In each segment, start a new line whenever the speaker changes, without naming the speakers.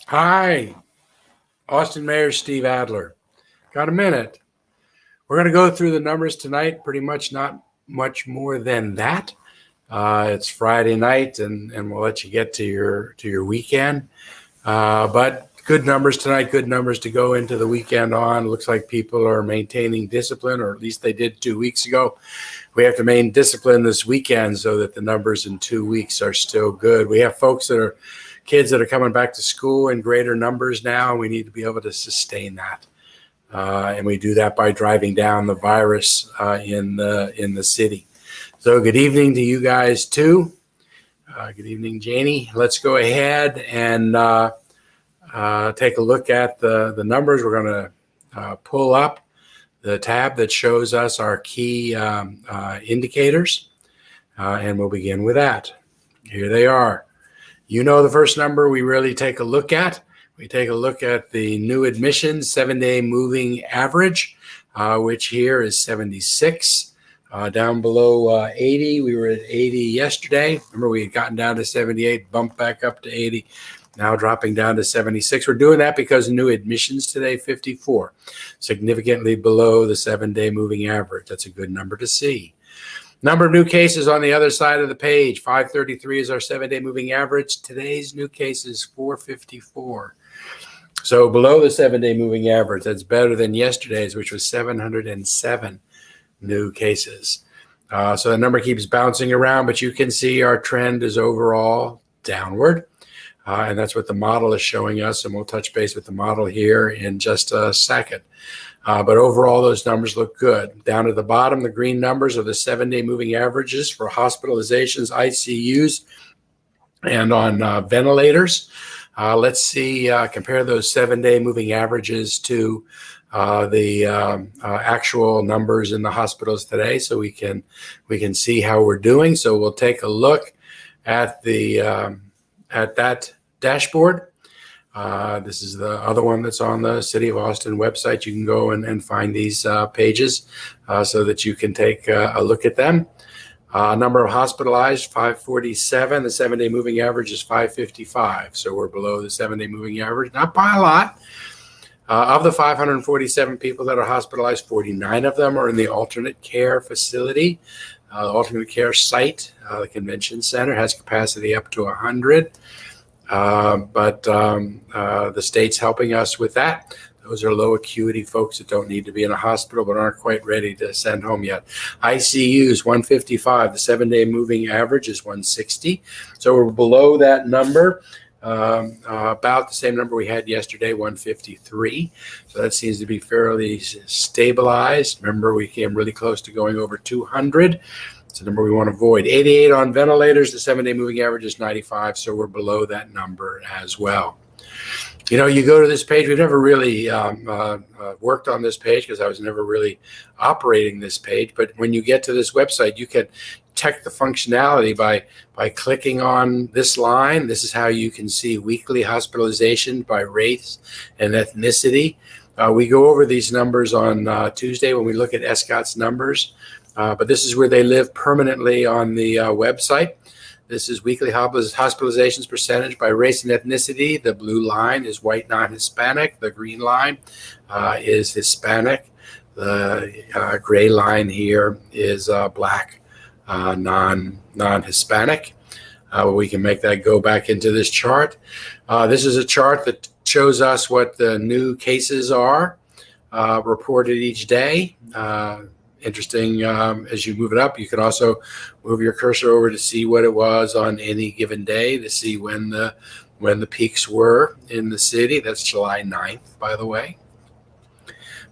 Hi, Austin Mayor Steve Adler. Got a minute? We're going to go through the numbers tonight, pretty much not much more than that. It's Friday night, and we'll let you get to your weekend. But good numbers tonight, good numbers to go into the weekend on. Looks like people are maintaining discipline, or at least they did 2 weeks ago. We have to maintain discipline this weekend so that the numbers in 2 weeks are still good. We have kids that are coming back to school in greater numbers now. We need to be able to sustain that. And we do that by driving down the virus in the city. So good evening to you guys too. Good evening, Janie. Let's go ahead and take a look at the numbers. We're going to pull up the tab that shows us our key indicators, and we'll begin with that. Here they are. You know, the first number we really take a look at. We take a look at the new admissions 7-day moving average, which here is 76, down below 80. We were at 80 yesterday. Remember, we had gotten down to 78, bumped back up to 80, now dropping down to 76. We're doing that because new admissions today, 54, significantly below the 7-day moving average. That's a good number to see. Number of new cases on the other side of the page, 533 is our 7-day moving average. Today's new cases, 454. So below the 7-day moving average. That's better than yesterday's, which was 707 new cases. So the number keeps bouncing around, but you can see our trend is overall downward. And that's what the model is showing us. And we'll touch base with the model here in just a second. But overall, those numbers look good. Down at the bottom, the green numbers are the 7-day moving averages for hospitalizations, ICUs, and on ventilators. Let's see, compare those 7-day moving averages to the actual numbers in the hospitals today, so we can see how we're doing. So we'll take a look at at that dashboard. This is the other one that's on the City of Austin website. You can go and find these pages so that you can take a look at them. Number of hospitalized, 547. The 7-day moving average is 555. So we're below the 7-day moving average, not by a lot. Of the 547 people that are hospitalized, 49 of them are in the alternate care facility. The alternate care site, the convention center, has capacity up to 100. But the state's helping us with that. Those are low acuity folks that don't need to be in a hospital but aren't quite ready to send home yet. ICUs, 155. The 7-day moving average is 160. So we're below that number, about the same number we had yesterday, 153. So that seems to be fairly stabilized. Remember, we came really close to going over 200. It's a number we want to avoid. 88 on ventilators. The 7-day moving average is 95, so we're below that number as well. You know, you go to this page. We've never really worked on this page because I was never really operating this page. But when you get to this website, you can check the functionality by clicking on this line. This is how you can see weekly hospitalization by race and ethnicity. We go over these numbers on Tuesday when we look at ESCOT's numbers. But this is where they live permanently on the website. This is weekly hospitalizations percentage by race and ethnicity. The blue line is white non-Hispanic. The green line is Hispanic. The gray line here is black non-Hispanic. We can make that go back into this chart. This is a chart that shows us what the new cases are reported each day. Interesting, as you move it up, you can also move your cursor over to see what it was on any given day, to see when the peaks were in the city. That's July 9th, by the way.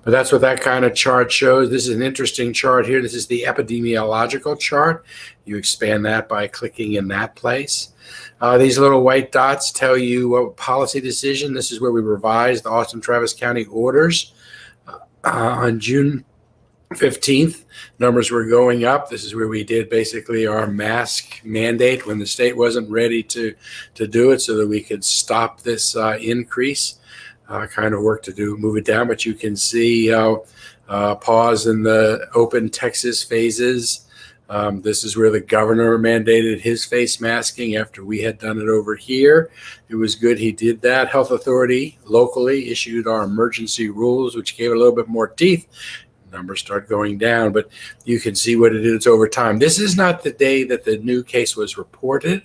But that's what that kind of chart shows. This is an interesting chart here. This is the epidemiological chart. You expand that by clicking in that place. These little white dots tell you what policy decision. This is where we revised the Austin Travis County orders on June 15th. Numbers were going up. This is where we did basically our mask mandate when the state wasn't ready to do it, so that we could stop this increase. Kind of work to do, move it down, but you can see pause in the open Texas phases This is where the governor mandated his face masking after we had done it over here. It was good he did that. Health authority locally issued our emergency rules, which gave it a little bit more teeth. Numbers start going down, but you can see what it is over time. This is not the day that the new case was reported,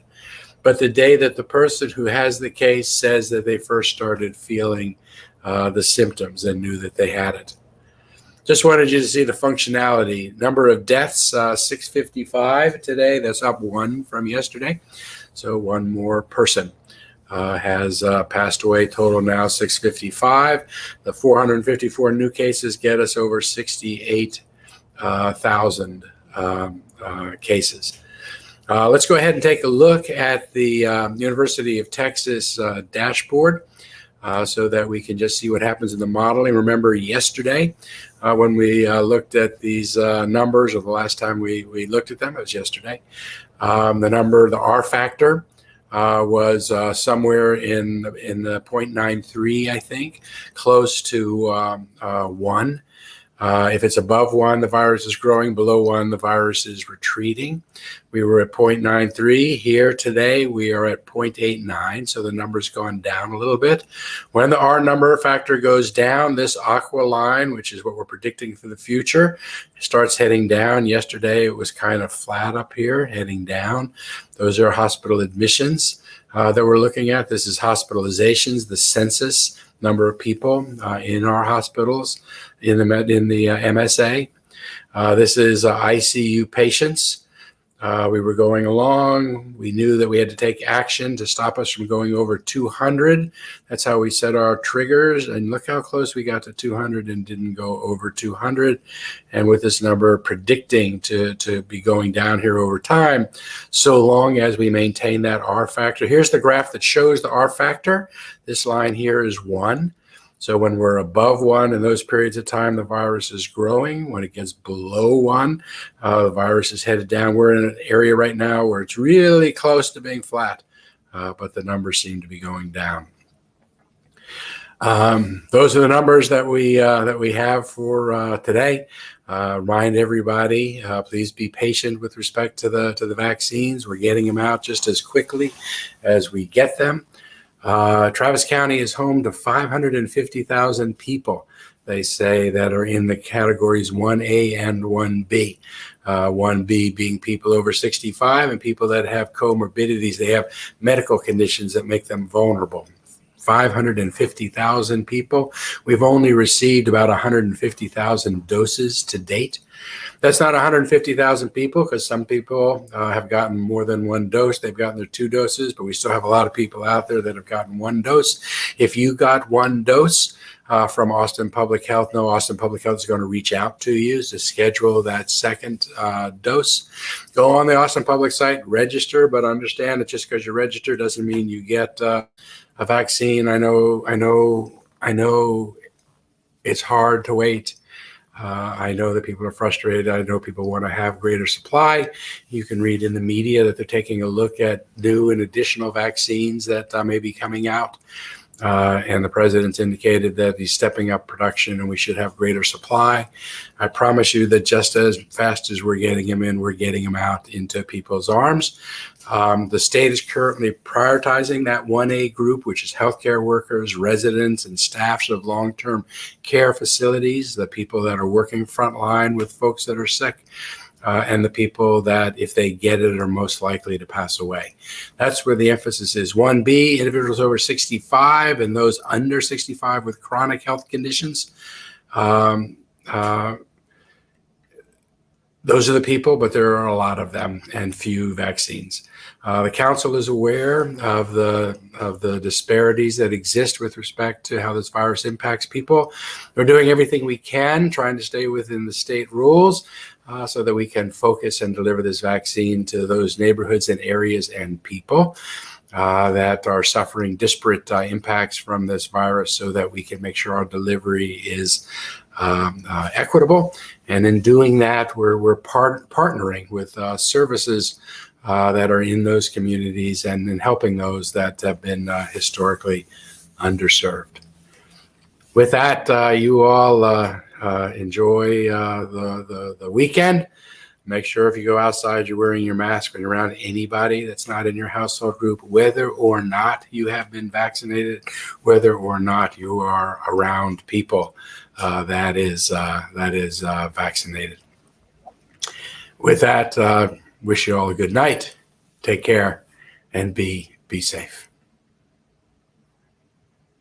but the day that the person who has the case says that they first started feeling the symptoms and knew that they had it. Just wanted you to see the functionality. Number of deaths, 655 today. That's up 1 from yesterday. So one more person has passed away. Total now 655. The 454 new cases get us over 68,000 cases. Let's go ahead and take a look at the University of Texas dashboard. So that we can just see what happens in the modeling. Remember yesterday when we looked at these numbers, or the last time we looked at them, it was yesterday. The R factor was somewhere in the 0.93, I think, close to 1. If it's above 1, the virus is growing. Below 1, the virus is retreating. We were at 0.93. Here today, we are at 0.89, so the number's gone down a little bit. When the R number factor goes down, this aqua line, which is what we're predicting for the future, starts heading down. Yesterday, it was kind of flat up here, heading down. Those are hospital admissions that we're looking at. This is hospitalizations, the census number of people in our hospitals in the MSA. This is ICU patients. We were going along. We knew that we had to take action to stop us from going over 200. That's how we set our triggers. And look how close we got to 200 and didn't go over 200. And with this number predicting to be going down here over time, so long as we maintain that R factor. Here's the graph that shows the R factor. This line here is 1. So when we're above 1 in those periods of time, the virus is growing. When it gets below 1, the virus is headed down. We're in an area right now where it's really close to being flat, but the numbers seem to be going down. Those are the numbers that we have for today. Remind everybody, please be patient with respect to the vaccines. We're getting them out just as quickly as we get them. Travis County is home to 550,000 people, they say, that are in the categories 1A and 1B. 1B being people over 65 and people that have comorbidities. They have medical conditions that make them vulnerable. 550,000 people. We've only received about 150,000 doses to date. That's not 150,000 people, because some people have gotten more than 1 dose. They've gotten their 2 doses, but we still have a lot of people out there that have gotten 1 dose. If you got 1 dose from Austin Public Health, Austin Public Health is going to reach out to you to schedule that second dose. Go on the Austin Public site, register, but understand that just because you register doesn't mean you get a vaccine. I know it's hard to wait. I know that people are frustrated. I know people want to have greater supply. You can read in the media that they're taking a look at new and additional vaccines that may be coming out. And the president's indicated that he's stepping up production and we should have greater supply. I promise you that just as fast as we're getting them in, we're getting them out into people's arms. The state is currently prioritizing that 1A group, which is healthcare workers, residents, and staffs of long-term care facilities, the people that are working frontline with folks that are sick. And the people that, if they get it, are most likely to pass away. That's where the emphasis is. 1B, individuals over 65 and those under 65 with chronic health conditions. Those are the people, but there are a lot of them and few vaccines. The council is aware of the disparities that exist with respect to how this virus impacts people. We're doing everything we can, trying to stay within the state rules so that we can focus and deliver this vaccine to those neighborhoods and areas and people that are suffering disparate impacts from this virus, so that we can make sure our delivery is equitable. And in doing that, we're partnering with services that are in those communities and in helping those that have been historically underserved. With that, you all enjoy the weekend. Make sure if you go outside, you're wearing your mask when you're around anybody that's not in your household group, whether or not you have been vaccinated, whether or not you are around people that is vaccinated. With that, wish you all a good night. Take care and be safe.